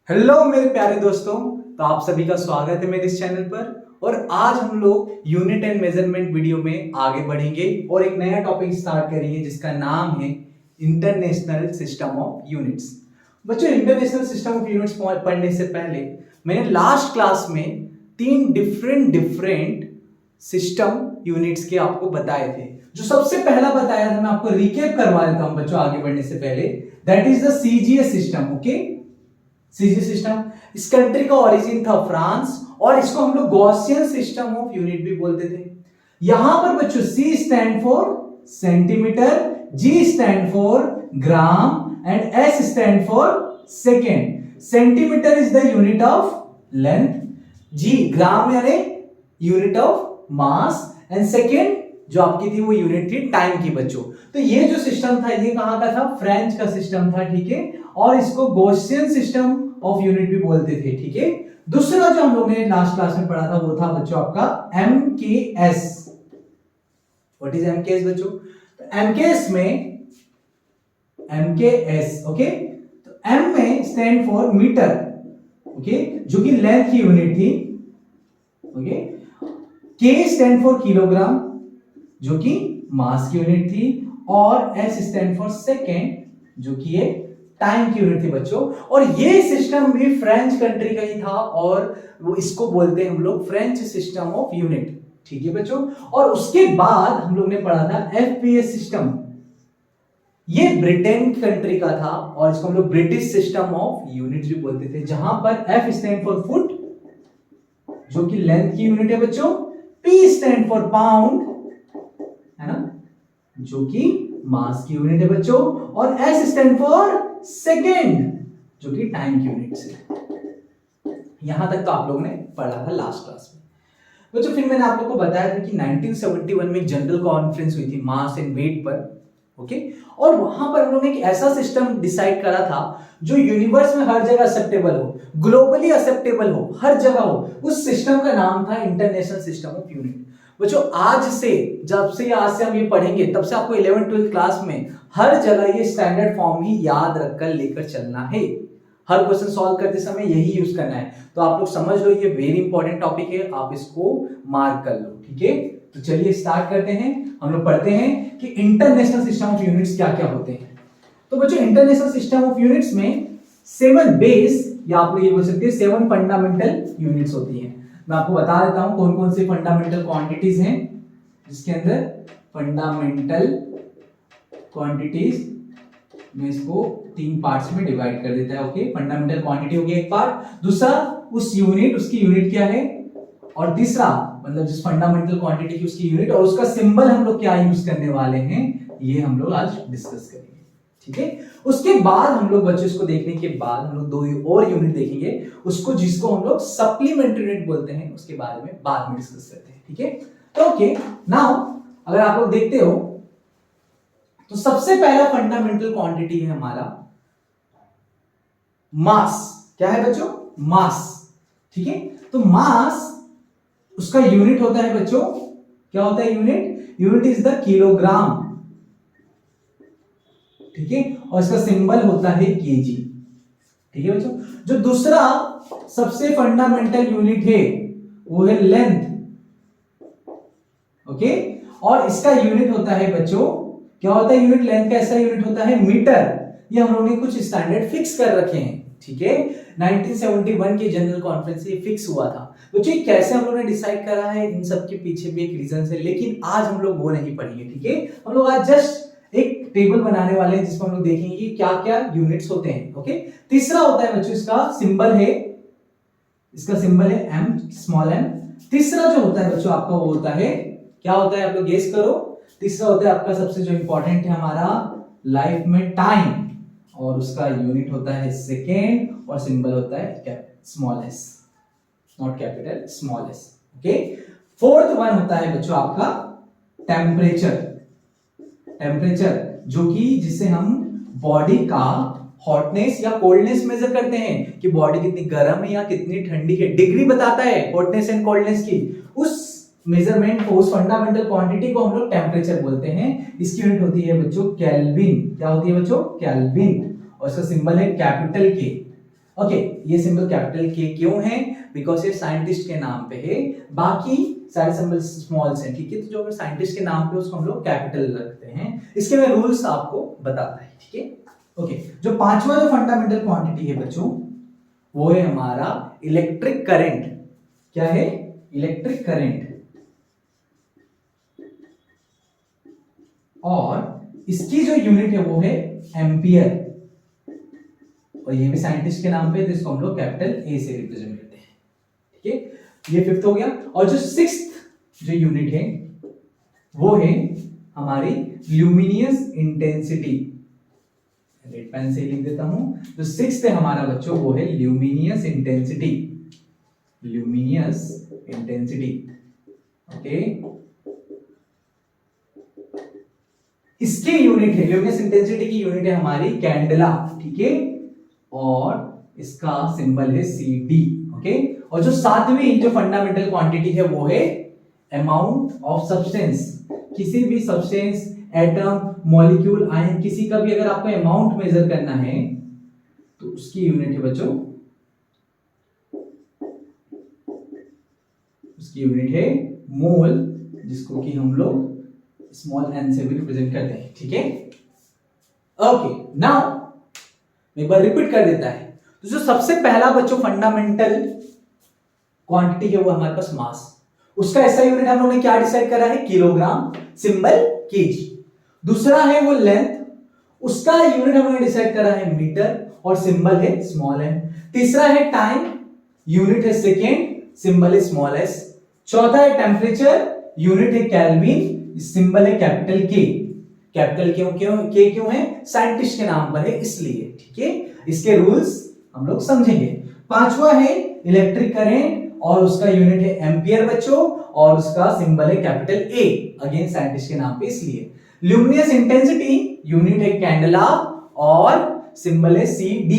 Hello मेरे प्यारे दोस्तों। तो आप सभी का स्वागत है मेरे इस चैनल पर। और आज हम लोग यूनिट एंड मेजरमेंट वीडियो में आगे बढ़ेंगे और एक नया टॉपिक स्टार्ट करेंगे जिसका नाम है इंटरनेशनल सिस्टम ऑफ यूनिट्स। बच्चों, इंटरनेशनल सिस्टम ऑफ यूनिट्स पढ़ने से पहले मैंने लास्ट क्लास में तीन डिफरेंट सिस्टम यूनिट्स के आपको बताए थे। जो सबसे पहला बताया था मैं आपको रिकेप करवा देता हूं बच्चों आगे बढ़ने से पहले। That is the CGS system. Okay, CGS system, इस कंट्री का ओरिजिन था फ्रांस और इसको हम लोग गॉसियन सिस्टम ऑफ यूनिट भी बोलते थे। यहां पर बच्चों C stand for centimetre, G stand for gram and S stand for second. Centimetre is the unit of length, G gram यानी unit of mass and second जो आपकी थी वो यूनिट थी टाइम की बच्चों। तो ये जो सिस्टम था ये कहां का था? फ्रेंच का सिस्टम था, ठीक है। और इसको गॉसियन सिस्टम ऑफ यूनिट भी बोलते थे, ठीक है। दूसरा जो हम लोग ने लास्ट क्लास में पढ़ा था वो था बच्चों आपका एमकेएस। व्हाट इज एमकेएस बच्चों? तो एमकेएस में एमकेएस, ओके, तो एम में स्टैंड फॉर मीटर, ओके, जो कि लेंथ की यूनिट थी, ओके। के स्टैंड फॉर किलोग्राम जो कि मास की यूनिट थी, और एस स्टैंड फॉर सेकेंड जो कि एक टाइम की यूनिट थी बच्चों। और ये सिस्टम भी फ्रेंच कंट्री का ही था और वो इसको बोलते हैं हम लोग फ्रेंच सिस्टम ऑफ यूनिट, ठीक है बच्चों। और उसके बाद हम लोग ने पढ़ा था एफपीएस सिस्टम। ये ब्रिटेन कंट्री का था और इसको हम लोग ब्रिटिश सिस्टम ऑफ यूनिट भी बोलते थे, जहां पर एफ स्टैंड फॉर फुट जो कि लेंथ की यूनिट है बच्चों, पी स्टैंड फॉर पाउंड है ना, जो कि मास की यूनिट है बच्चों, और एस स्टैंड फॉर सेकेंड जो कि टाइम की यूनिट है। यहां तक तो आप लोगों ने पढ़ा था लास्ट क्लास में बच्चों। फिर मैंने आप लोगों को बताया था कि 1971 में जनरल कॉन्फ्रेंस हुई थी मास एंड वेट पर, ओके। और वहां पर हम लोगों ने एक ऐसा सिस्टम डिसाइड करा था जो यूनिवर्स में हर जगह एक्सेप्टेबल हो, ग्लोबली एक्सेप्टेबल हो, हर जगह हो। उस सिस्टम का नाम था इंटरनेशनल सिस्टम ऑफ यूनिट। बच्चों आज से आज से हम ये पढ़ेंगे तब से आपको 11th-12th क्लास में हर जगह ये स्टैंडर्ड फॉर्म ही याद रखकर लेकर चलना है। हर क्वेश्चन सॉल्व करते समय यही यूज करना है। तो आप लोग समझ लो ये वेरी इंपॉर्टेंट टॉपिक है, आप इसको मार्क कर लो, ठीक है। तो चलिए स्टार्ट करते हैं। हम लोग पढ़ते हैं कि इंटरनेशनल सिस्टम ऑफ यूनिट्स क्या क्या होते हैं। तो बच्चों इंटरनेशनल सिस्टम ऑफ यूनिट्स में 7 बेस या आप लोग ये बोल सकते हैं 7 फंडामेंटल यूनिट्स होती हैं। मैं आपको बता देता हूं कौन कौन सी फंडामेंटल क्वांटिटीज हैं, जिसके अंदर फंडामेंटल क्वांटिटीज में इसको 3 पार्ट्स में डिवाइड कर देता है, ओके। फंडामेंटल क्वांटिटी हो गया एक पार्ट, दूसरा उस यूनिट, उसकी यूनिट क्या है, और तीसरा मतलब जिस फंडामेंटल क्वांटिटी की उसकी यूनिट और उसका सिंबल हम लोग क्या यूज करने वाले हैं, ये हम लोग आज डिस्कस करेंगे, ठीक है। उसके बाद हम लोग बच्चों इसको देखने के बाद हम लोग 2 और यूनिट देखेंगे, उसको जिसको हम लोग सप्लीमेंट्री यूनिट बोलते हैं, उसके बारे में बाद में डिस्कस करते हैं, ठीक है। तो ओके, नाउ अगर आप लोग देखते हो तो सबसे पहला फंडामेंटल क्वांटिटी है हमारा मास। क्या है बच्चों? मास, ठीक है। तो मास उसका यूनिट होता है बच्चों, क्या होता है unit? Unit is the kilogram, ठीक है। और इसका सिंबल होता है केजी, ठीक है बच्चों। जो दूसरा सबसे फंडामेंटल यूनिट है वो है लेंथ, ओके। और इसका यूनिट होता है बच्चों, क्या होता है यूनिट? लेंथ का ऐसा यूनिट होता है मीटर। ये हम लोगों ने कुछ स्टैंडर्ड फिक्स कर रखे हैं, ठीक है। 1971 के जनरल कॉन्फ्रेंस से फिक्स हुआ था बच्चों। कैसे हम लोगों ने डिसाइड करा है, इन सब के पीछे भी एक रीजन है, लेकिन आज हम लोग वो नहीं पढ़ेंगे, ठीक है। हम लोग आज जस्ट एक टेबल बनाने वाले हैं जिसमें हम लोग देखेंगे कि क्या क्या यूनिट्स होते हैं, ओके। तीसरा होता है बच्चों, इसका सिंबल है, इसका सिंबल है एम, स्मॉल एम। तीसरा जो होता है बच्चों आपका वो होता है, क्या होता है आप लोग गेस करो? तीसरा होता है आपका सबसे जो इंपॉर्टेंट है हमारा लाइफ में टाइम, और उसका यूनिट होता है सेकेंड और सिंबल होता है small S, not capital, small S, okay. Fourth one होता है बच्चों आपका टेम्परेचर। टेम्परेचर जो कि जिसे हम बॉडी का हॉटनेस या कोल्डनेस मेजर करते हैं कि बॉडी कितनी गर्म है या कितनी ठंडी है, डिग्री बताता है हॉटनेस एंड कोल्डनेस की। उस मेजरमेंट को, उस फंडामेंटल क्वांटिटी को हम लोग टेम्परेचर बोलते हैं। इसकी यूनिट होती है बच्चों केल्विन। क्या होती है बच्चों? केल्विन। और इसका सिंबल है कैपिटल के। ओके, ये सिंबल कैपिटल के क्यों है? बिकॉज ये साइंटिस्ट के नाम पे है, बाकी सारे सिंबल स्मॉल हैं, ठीक है। तो जो अगर साइंटिस्ट के नाम पे उसको हम लोग कैपिटल रखते हैं, इसके मैं रूल्स आपको बताता है, ठीक है। ओके, जो पांचवा जो फंडामेंटल क्वांटिटी है बच्चों, वो है हमारा इलेक्ट्रिक करंट। क्या है? Electric current. और इसकी जो यूनिट है वो है एम्पियर, और ये भी साइंटिस्ट के नाम पे, तो इसको हम लोग कैपिटल ए से रिप्रेजेंट करते हैं, ठीक है। ये फिफ्थ हो गया। और जो सिक्स्थ जो यूनिट है वो है हमारी ल्यूमिनियस इंटेंसिटी। रेड पेन से लिख देता हूं। जो सिक्स्थ है हमारा बच्चों, वो है luminous intensity. Luminous intensity, okay. इसकी यूनिट है, ल्यूमिनस इंटेंसिटी की यूनिट है हमारी कैंडला, ठीक है। और इसका सिंबल है CD, ओके। और जो सातवीं जो फंडामेंटल क्वांटिटी है वो है अमाउंट ऑफ सब्सटेंस। किसी भी सब्सटेंस, एटम, मॉलिक्यूल, आयन, किसी का भी अगर आपको अमाउंट मेजर करना है तो उसकी यूनिट है बच्चों, उसकी यूनिट है मोल, जिसको कि हम लोग स्मॉल n से भी रिप्रेजेंट करते हैं, ठीक है। ओके, नाउ एक बार रिपीट कर देता है। तो जो सबसे पहला बच्चों फंडामेंटल क्वांटिटी है वो हमारे पास मास, उसका ऐसा यूनिट हम लोगों ने क्या डिसाइड करा है? Kilogram, symbol KG. दूसरा है वो लेंथ, उसका यूनिट हम लोगों ने डिसाइड करा है मीटर, और सिंबल है स्मॉल एन। तीसरा है टाइम, यूनिट है सेकेंड, सिंबल है स्मॉल एस। चौथा है टेम्परेचर, यूनिट है केल्विन, सिंबल है कैपिटल के। कैपिटल क्यों है? साइंटिस्ट के नाम पर है इसलिए, ठीक है। इसके रूल्स हम लोग समझेंगे। पांचवा है इलेक्ट्रिक करंट, और उसका यूनिट है एम्पियर बच्चों, और उसका सिंबल है कैपिटल ए, अगेन साइंटिस्ट के नाम पे इसलिए। ल्यूमिनियस इंटेंसिटी, यूनिट है कैंडला, और सिंबल है CD,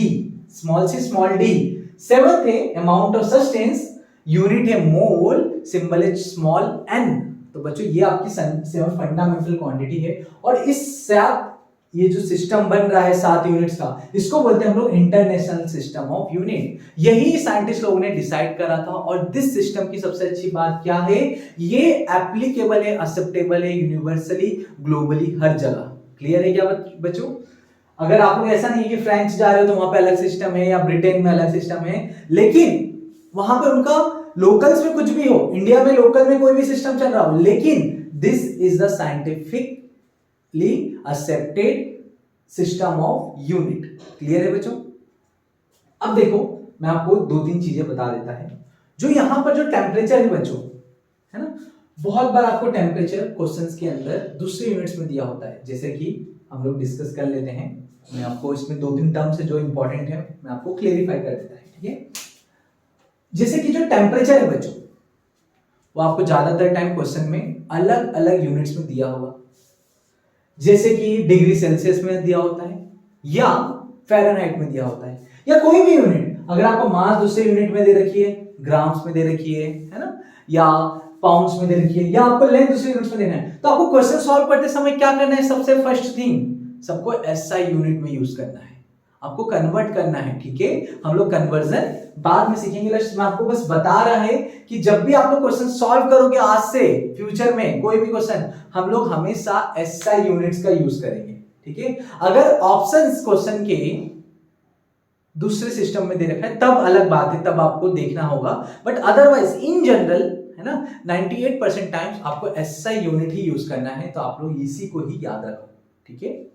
स्मॉल से स्मॉल डी। सेवंथ है अमाउंट ऑफ सब्सटेंस, यूनिट है मोल, सिंबल है स्मॉल n। तो बच्चों ये आपकी सेवन फंडामेंटल क्वांटिटी है, और इस साथ ये जो सिस्टम बन रहा है 7 यूनिट्स का, इसको बोलते हैं हम लोग इंटरनेशनल सिस्टम ऑफ यूनिट। यही साइंटिस्ट लोगों ने डिसाइड करा था। और दिस सिस्टम की सबसे अच्छी बात क्या है? ये एप्लीकेबल है, एक्सेप्टेबल है यूनिवर्सली, ग्लोबली, हर जगह। क्लियर है क्या बच्चों? अगर आप लोग ऐसा नहीं है कि फ्रांस जा रहे हो तो वहां पे अलग सिस्टम है, या ब्रिटेन में अलग सिस्टम है, लेकिन वहां पे उनका लोकल्स में कुछ भी हो, इंडिया में लोकल में कोई भी सिस्टम चल रहा हो, लेकिन this is the scientifically accepted system of unit. Clear है बच्चों? अब देखो, मैं आपको 2-3 चीजें बता देता है। जो यहां पर जो टेम्परेचर है बच्चों, है ना, बहुत बार आपको टेम्परेचर क्वेश्चंस के अंदर दूसरे यूनिट्स में दिया होता है, जैसे कि हम लोग डिस्कस कर लेते हैं। मैं आपको इसमें 2-3 टर्म्स है जो इंपॉर्टेंट है, मैं आपको क्लेरिफाई कर देता है, ठीक है। जैसे कि जो टेम्परेचर है बच्चों, वो आपको ज्यादातर टाइम क्वेश्चन में अलग अलग यूनिट्स में दिया होगा, जैसे कि डिग्री सेल्सियस में दिया होता है, या फ़ारेनहाइट में दिया होता है, या कोई भी यूनिट। अगर आपको मास दूसरे यूनिट में दे रखी है, ग्राम्स में दे रखी है ना, या पाउंड्स में दे रखी है, या आपको लेंथ दूसरे यूनिट्स में देना है, तो आपको क्वेश्चन सॉल्व करते समय क्या करना है? सबसे फर्स्ट थिंग, सबको SI यूनिट में यूज करना है, आपको कन्वर्ट करना है, ठीक है। हम लोग कन्वर्जन बाद में सीखेंगे। मैं आपको बस बता रहा है कि जब भी आप लोग क्वेश्चन सॉल्व करोगे आज से फ्यूचर में कोई भी क्वेश्चन, हम लोग हमेशा SI यूनिट्स का यूज करेंगे, ठीक है। अगर ऑप्शंस क्वेश्चन के दूसरे सिस्टम में दे रखा है तब अलग बात है, तब आपको देखना होगा, बट अदरवाइज इन जनरल, है ना, 98% टाइम्स आपको SI यूनिट ही यूज करना है। तो आप लोग इसी को ही याद रखो, ठीक है।